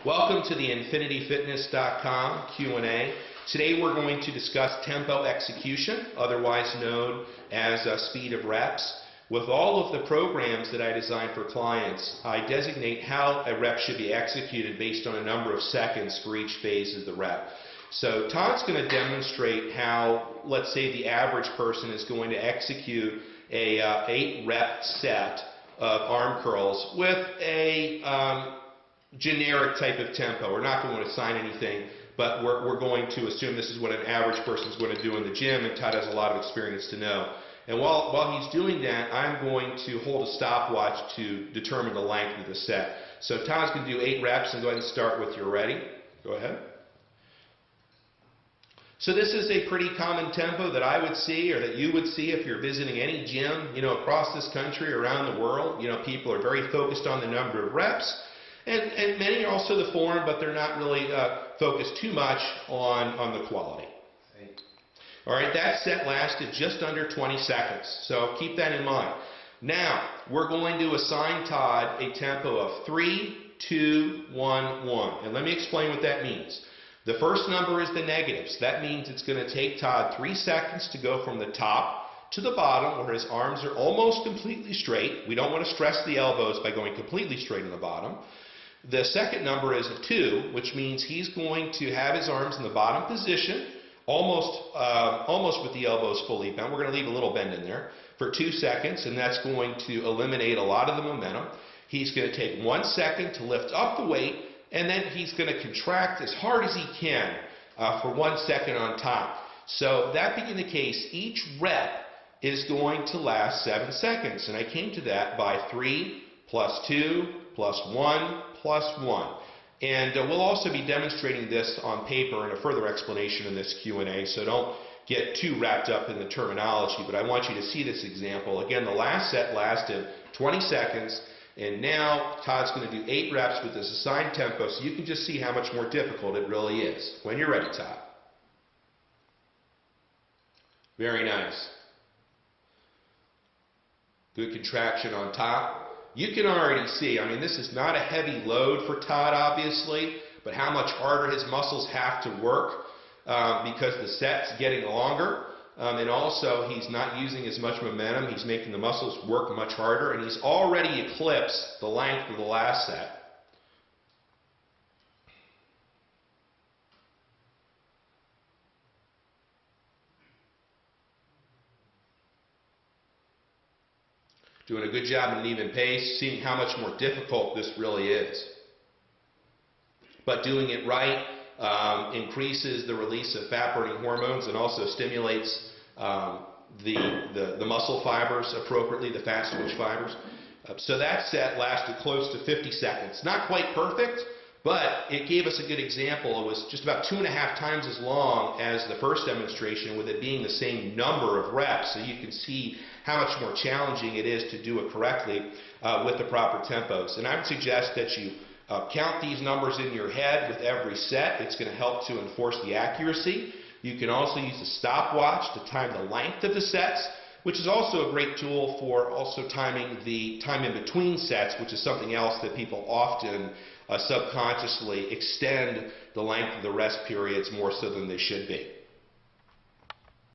Welcome to the infinityfitness.com Q&A. Today we're going to discuss tempo execution, otherwise known as speed of reps. With all of the programs that I design for clients, I designate how a rep should be executed based on a number of seconds for each phase of the rep. So Todd's going to demonstrate how, let's say, the average person is going to execute a 8-rep set of arm curls with a generic type of tempo. We're not going to assign anything, but we're going to assume this is what an average person is going to do in the gym, and Todd has a lot of experience to know. And while he's doing that, I'm going to hold a stopwatch to determine the length of the set. So Todd's going to do 8 reps, and go ahead and start with your ready. Go ahead. So this is a pretty common tempo that I would see, or that you would see if you're visiting any gym, across this country, around the world. People are very focused on the number of reps, and many are also the form, but they're not really focused too much on the quality. All right, that set lasted just under 20 seconds, so keep that in mind. Now, we're going to assign Todd a tempo of 3, 2, 1, 1. And let me explain what that means. The first number is the negatives. That means it's going to take Todd 3 seconds to go from the top to the bottom, where his arms are almost completely straight. We don't want to stress the elbows by going completely straight in the bottom. The second number is a 2, which means he's going to have his arms in the bottom position, almost with the elbows fully bent. We're going to leave a little bend in there for 2 seconds, and that's going to eliminate a lot of the momentum. He's going to take 1 second to lift up the weight, and then he's going to contract as hard as he can for 1 second on top. So that being the case, each rep is going to last 7 seconds, and I came to that by 3 plus 2 plus 1 plus 1. And we'll also be demonstrating this on paper in a further explanation in this Q&A, so don't get too wrapped up in the terminology, but I want you to see this example. Again, the last set lasted 20 seconds, and now Todd's going to do 8 reps with this assigned tempo, so you can just see how much more difficult it really is. When you're ready, Todd. Very nice. Good contraction on top. You can already see, this is not a heavy load for Todd, obviously, but how much harder his muscles have to work because the set's getting longer. And also, he's not using as much momentum. He's making the muscles work much harder, and he's already eclipsed the length of the last set. Doing a good job at an even pace, seeing how much more difficult this really is. But doing it right increases the release of fat-burning hormones and also stimulates the muscle fibers appropriately, the fat switch fibers. So that set lasted close to 50 seconds. Not quite perfect, but it gave us a good example. It was just about 2.5 times as long as the first demonstration, with it being the same number of reps. So you can see how much more challenging it is to do it correctly with the proper tempos. And I would suggest that you count these numbers in your head with every set. It's going to help to enforce the accuracy. You can also use a stopwatch to time the length of the sets, which is also a great tool for also timing the time in between sets, which is something else that people often subconsciously extend the length of the rest periods more so than they should be.